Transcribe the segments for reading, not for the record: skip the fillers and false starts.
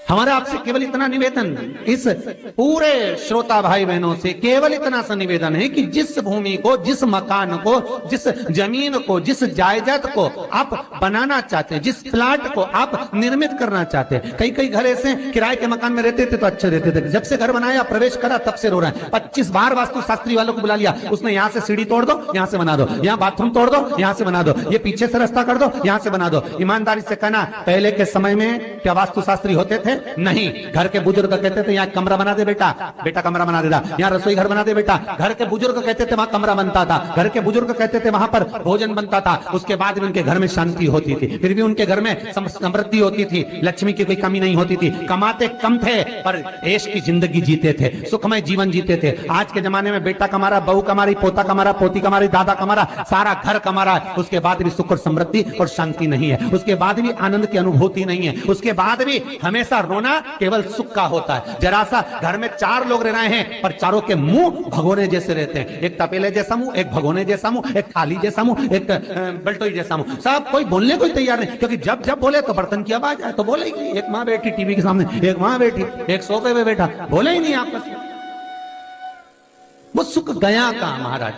हमारा आपसे केवल इतना निवेदन, इस पूरे श्रोता भाई बहनों से केवल इतना सा निवेदन है कि जिस भूमि को, जिस मकान को, जिस जमीन को, जिस जायदाद को आप बनाना चाहते हैं, जिस प्लाट को आप निर्मित करना चाहते हैं, कई कई घर ऐसे किराए के मकान में रहते थे तो अच्छे रहते थे, जब से घर बनाया प्रवेश करा तब से रो रहे हैं। 25 बार वास्तु शास्त्री वालों को बुला लिया, उसने यहाँ से सीढ़ी तोड़ दो, यहाँ से बना दो, यहाँ बाथरूम तोड़ दो, यहाँ से बना दो, ये पीछे से रास्ता कर दो, यहाँ से बना दो। ईमानदारी से कहना, पहले के समय में क्या वास्तु शास्त्री होते थे? नहीं। घर के बुजुर्ग कहते थे यहाँ कमरा बना दे बेटा, बेटा कमरा बना देता, यहाँ रसोई घर बना दे बेटा। घर के बुजुर्ग कहते थे वहां कमरा बनता था, घर के बुजुर्ग कहते थे वहां पर भोजन बनता था। उसके बाद भी उनके घर में शांति होती थी, फिर भी उनके घर में समृद्धि होती थी, लक्ष्मी की कोई कमी नहीं होती थी। कमाते कम थे पर ऐश की जिंदगी जीते थे, सुखमय जीवन जीते थे। आज के जमाने में बेटा कमा रहा, बहू कमा रही, पोता कमा रहा, पोती कमा रही, दादा कमा रहा, सारा घर कमा रहा है, उसके बाद भी सुख और समृद्धि और शांति नहीं है, उसके बाद भी आनंद की अनुभूति नहीं है, उसके बाद भी हमेशा रोना केवल सुख का होता है। जरा सा घर में 4 लोग रह रहे हैं पर चारों के मुंह भगोने जैसे रहते हैं, एक तपेले जैसा मुंह, एक भगोने जैसा मुंह, एक थाली जैसा मुंह, एक बल्टोई जैसा मुंह, सब कोई बोलने को तैयार नहीं, क्योंकि जब जब बोले तो बर्तन की आवाज आए तो बोलेगी। एक माँ बैठी टीवी के सामने, एक माँ बैठी, एक सोफे पे बैठा, बोले ही नहीं आपस में। वो सुख गया का महाराज।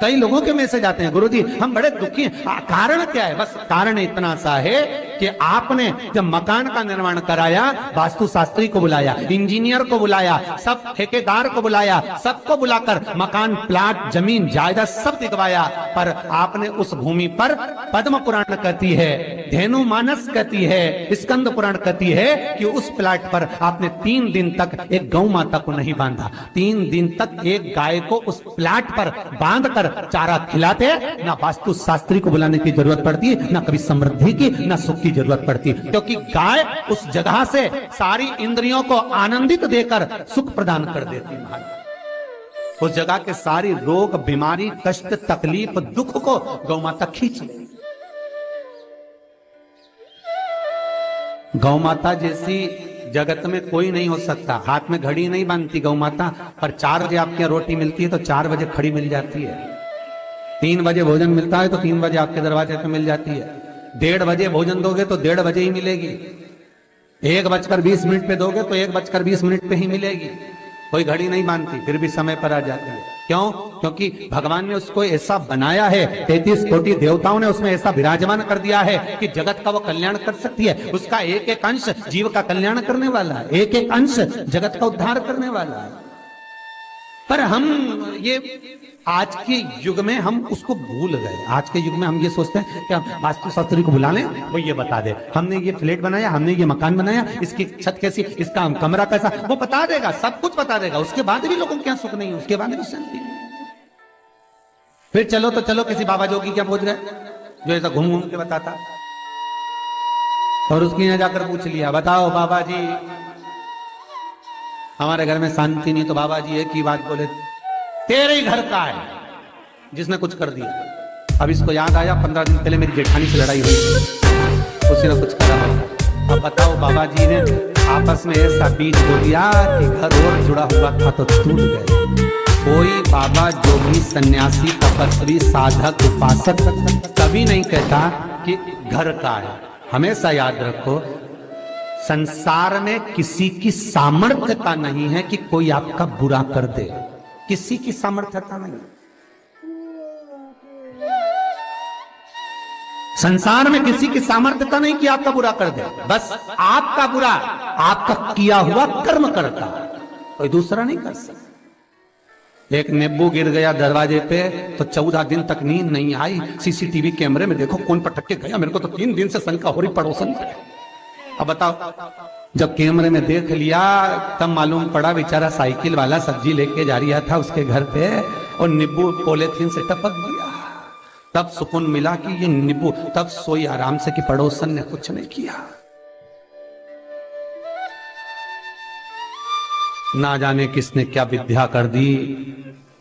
कई लोगों के मैसेज आते हैं, गुरुजी हम बड़े दुखी हैं, कारण क्या है? बस कारण इतना सा है कि आपने जब मकान का निर्माण कराया, वास्तु शास्त्री को बुलाया, इंजीनियर को बुलाया, सब ठेकेदार को बुलाया, सबको बुलाकर मकान, प्लाट, जमीन, जायदाद सब दिखवाया, पर आपने उस भूमि पर पद्म पुराण कहती है, धेनु मानस कहती है, स्कंद पुराण कहती है कि उस प्लाट पर आपने 3 दिन तक एक गौ माता को नहीं बांधा। 3 दिन तक एक गाय को उस प्लाट पर बांधकर चारा खिलाते, ना वास्तु शास्त्री को बुलाने की जरूरत पड़ती, ना कभी समृद्धि की, ना सुख की जरूरत पड़ती, क्योंकि गाय उस जगह से सारी इंद्रियों को आनंदित देकर सुख प्रदान कर देती है। उस जगह के सारी रोग, बीमारी, कष्ट, तकलीफ, दुख को गौ माता खींच ले। गौ माता जैसी जगत में कोई नहीं हो सकता। हाथ में घड़ी नहीं बांधती गौ माता, पर 4 बजे आपके यहाँ रोटी मिलती है तो 4 बजे खड़ी मिल जाती है। 3 बजे भोजन मिलता है तो 3 बजे आपके दरवाजे पे मिल जाती है। 1:30 बजे भोजन दोगे तो 1:30 बजे ही मिलेगी। 1:20 पे दोगे तो 1:20 पे ही मिलेगी। कोई घड़ी नहीं बांधती, फिर भी समय पर आ जाती है। क्यों? क्योंकि भगवान ने उसको ऐसा बनाया है, 33 कोटि देवताओं ने उसमें ऐसा विराजमान कर दिया है कि जगत का वो कल्याण कर सकती है। उसका एक एक अंश जीव का कल्याण करने वाला है, एक एक अंश जगत का उद्धार करने वाला है। पर हम ये आज के युग में हम उसको भूल गए। आज के युग में हम ये सोचते हैं कि हम वास्तु शास्त्री को बुला लें, वो ये बता दे, हमने ये फ्लैट बनाया, हमने ये मकान बनाया, इसकी छत कैसी, इसका कमरा कैसा, वो बता देगा, सब कुछ बता देगा। उसके बाद भी लोगों के यहाँ सुख नहीं, उसके बाद भी शांति नहीं। फिर चलो तो चलो किसी बाबा जोगी क्या पहुंच गए जो ऐसा घूम घूम के बताता, और उसके यहाँ जाकर पूछ लिया, बताओ बाबा जी हमारे घर में शांति नहीं, तो बाबा जी एक ही बात बोले, तेरे ही घर का है जिसने कुछ कर दिया। अब इसको याद आया 15 दिन पहले मेरी जेठानी से लड़ाई हुई, उसी ने कुछ करा। अब बताओ बाबा जी ने आपस में ऐसा बीज बो दिया कि घर और जुड़ा हुआ था तो टूट गए। कोई बाबा जोगी सन्यासी तपस्वी साधक उपासक कभी नहीं कहता कि घर का है। हमेशा याद रखो, संसार में किसी की सामर्थ्यता नहीं है कि कोई आपका बुरा कर दे, किसी की सामर्थ्यता नहीं। संसार में किसी की सामर्थ्यता नहीं कि आपका बुरा कर दे, बस आपका बुरा आपका किया हुआ कर्म करता, कोई दूसरा नहीं कर सकता। एक नींबू गिर गया दरवाजे पे तो 14 दिन तक नींद नहीं आई। सीसीटीवी कैमरे में देखो कौन पटक के गया, मेरे को तो 3 दिन से शंका हो रही पड़ोसन। अब बताओ, जब कैमरे में देख लिया तब मालूम पड़ा बेचारा साइकिल वाला सब्जी लेके जा रहा था उसके घर पे और नींबू पॉलीथीन से टपक गया। तब सुकून मिला कि ये नींबू, तब सोई आराम से कि पड़ोसन ने कुछ नहीं किया। ना जाने किसने क्या विद्या कर दी,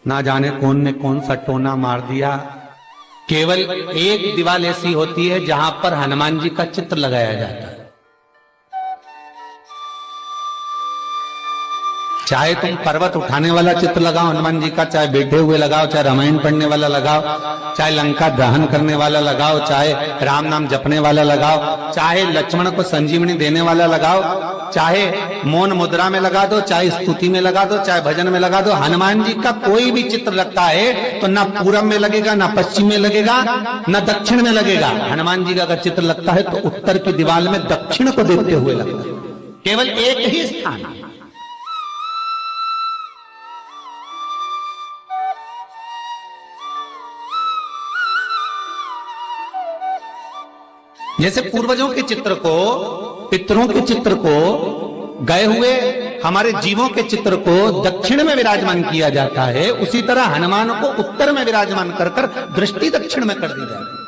ना जाने कौन ने कौन सा टोना मार दिया। केवल एक दीवार ऐसी होती है जहां पर हनुमान जी का चित्र लगाया जाता है। चाहे तुम पर्वत उठाने वाला चित्र लगाओ हनुमान जी का, चाहे बैठे हुए लगाओ, चाहे रामायण पढ़ने वाला लगाओ, चाहे लंका दहन करने वाला लगाओ, चाहे राम नाम जपने वाला लगाओ, चाहे लक्ष्मण को संजीवनी देने वाला लगाओ, चाहे मौन मुद्रा में लगा दो, चाहे स्तुति में लगा दो, चाहे भजन में लगा दो, हनुमान जी का कोई भी चित्र लगता है तो ना पूरब में लगेगा, ना पश्चिम में लगेगा, ना दक्षिण में लगेगा। हनुमान जी का अगर चित्र लगता है तो उत्तर की दीवार में दक्षिण को देखते हुए लगता है, केवल एक ही स्थान। जैसे पूर्वजों के चित्र को, पितरों के चित्र को, गए हुए हमारे जीवों के चित्र को दक्षिण में विराजमान किया जाता है, उसी तरह हनुमान को उत्तर में विराजमान कर कर दृष्टि दक्षिण में कर दी जाती है।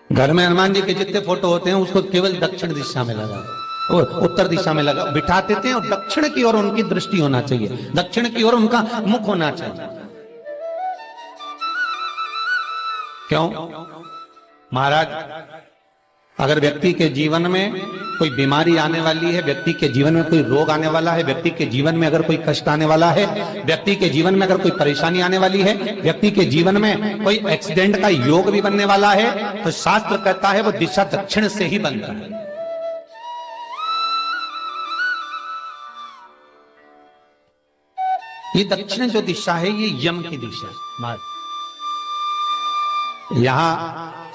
घर में हनुमान जी के जितने फोटो होते हैं उसको केवल दक्षिण दिशा में लगा और उत्तर दिशा में लगा बिठा देते हैं, और दक्षिण की ओर उनकी दृष्टि होना चाहिए, दक्षिण की ओर उनका मुख होना चाहिए। क्यों? महाराज, अगर व्यक्ति के जीवन में कोई बीमारी आने वाली है, व्यक्ति के जीवन में कोई रोग आने वाला है, व्यक्ति के जीवन में अगर कोई कष्ट आने वाला है, व्यक्ति के जीवन में अगर कोई परेशानी आने वाली है, व्यक्ति के जीवन में कोई एक्सीडेंट का योग भी बनने वाला है, तो शास्त्र कहता है वो दिशा दक्षिण से ही बनता है। ये दक्षिण जो दिशा है ये यम की दिशा है। यहां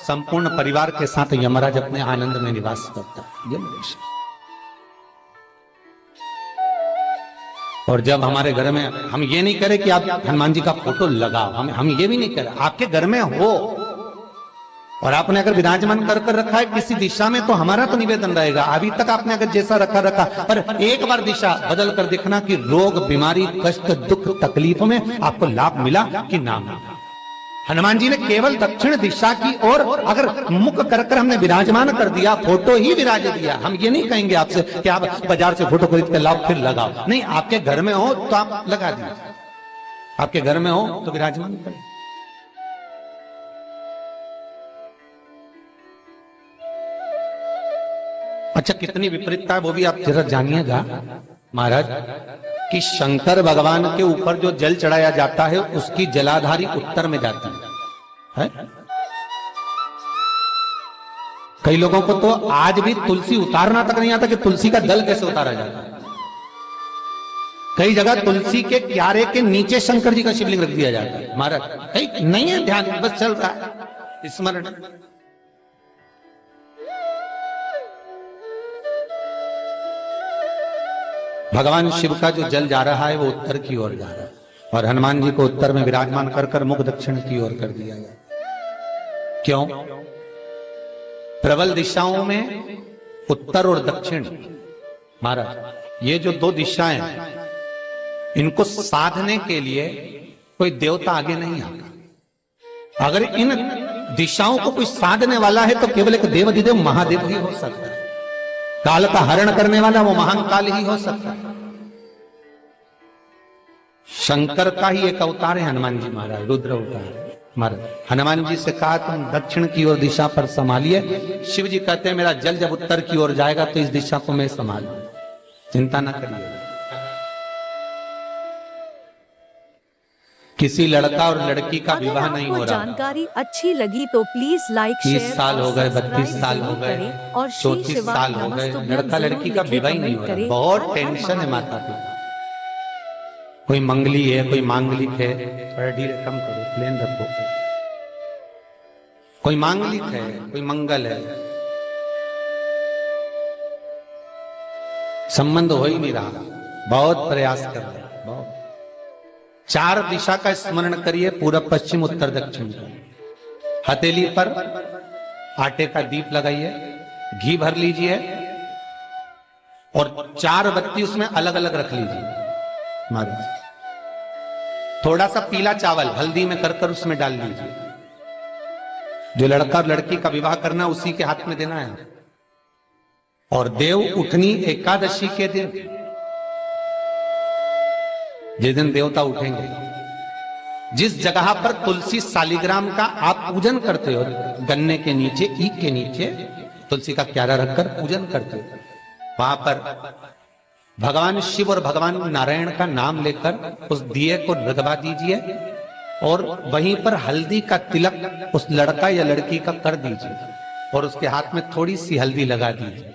संपूर्ण परिवार के साथ यमराज अपने आनंद में निवास करता है, यम दिशा। और जब हमारे घर में, हम ये नहीं करें कि आप हनुमान जी का फोटो लगाओ, हम ये भी नहीं करें, आपके घर में हो और आपने अगर विराजमान कर रखा है किसी दिशा में, तो हमारा तो निवेदन रहेगा, अभी तक आपने अगर जैसा रखा पर एक बार दिशा बदल कर देखना कि रोग, बीमारी, कष्ट, दुख, तकलीफ में आपको लाभ मिला कि ना मिला। हनुमान जी ने केवल दक्षिण दिशा की ओर अगर मुख कर हमने विराजमान कर दिया, फोटो ही विराज दिया। हम ये नहीं कहेंगे आपसे कि आप बाजार से फोटो खरीद के लाओ फिर लगाओ, नहीं, आपके घर में हो तो आप लगा दीजिए, आपके घर में हो तो विराजमान करें। अच्छा, कितनी विपरीतता है वो भी आप जरा जानिएगा महाराज, कि शंकर भगवान के ऊपर जो जल चढ़ाया जाता है उसकी जलाधारी उत्तर में जाती है। कई लोगों को तो आज भी तुलसी उतारना तक नहीं आता कि तुलसी का दल कैसे उतारा जाता है। कई जगह तुलसी के क्यारे के नीचे शंकर जी का शिवलिंग रख दिया जाता है। महाराज कहीं नहीं है ध्यान, बस चल रहा है स्मरण। भगवान शिव का जो जल जा रहा है वो उत्तर की ओर जा रहा है, और हनुमान जी को उत्तर में विराजमान कर मुख दक्षिण की ओर कर दिया गया। क्यों? प्रबल दिशाओं में उत्तर और दक्षिण, महाराज ये जो दो दिशाएं, इनको साधने के लिए कोई देवता आगे नहीं आता। अगर इन दिशाओं को कोई साधने वाला है तो केवल एक देवाधिदेव महादेव ही हो सकता है। काल का हरण करने वाला वो महान काल ही हो सकता है। शंकर का ही एक अवतार है हनुमान जी महाराज, रुद्र अवतार महाराज। हनुमान जी से कहा तुम दक्षिण की ओर दिशा पर संभालिए, शिव जी कहते हैं मेरा जल जब उत्तर की ओर जाएगा तो इस दिशा को मैं संभालूं, चिंता ना करिए। किसी लड़का और लड़की का विवाह नहीं हो रहा। जानकारी अच्छी लगी तो प्लीज लाइक, 30 साल हो गए, 32 साल हो गए, 34 साल हो गए, लड़का लड़की का विवाह ही नहीं हो रहा। बहुत टेंशन है माता पिता। कोई मंगली है, कोई मांगलिक है, थोड़ा ढीले कम करो, प्लेन रखो। कोई मांगलिक है, कोई मंगल है, संबंध हो ही नहीं रहा। बहुत प्रयास कर रहे हैं, बहुत। 4 दिशा का स्मरण करिए, पूरब पश्चिम उत्तर दक्षिण का। हथेली पर आटे का दीप लगाइए, घी भर लीजिए और 4 बत्ती उसमें अलग अलग रख लीजिए महाराज। थोड़ा सा पीला चावल हल्दी में कर उसमें डाल लीजिए। जो लड़का और लड़की का विवाह करना उसी के हाथ में देना है। और देव उठनी एकादशी के दिन, जिस दिन देवता उठेंगे, जिस जगह पर तुलसी शालिग्राम का आप पूजन करते हो, गन्ने के नीचे, ईख के नीचे, तुलसी का क्यारा रखकर पूजन करते, वहां पर भगवान शिव और भगवान नारायण का नाम लेकर उस दिए को रगवा दीजिए और वहीं पर हल्दी का तिलक उस लड़का या लड़की का कर दीजिए और उसके हाथ में थोड़ी सी हल्दी लगा दीजिए।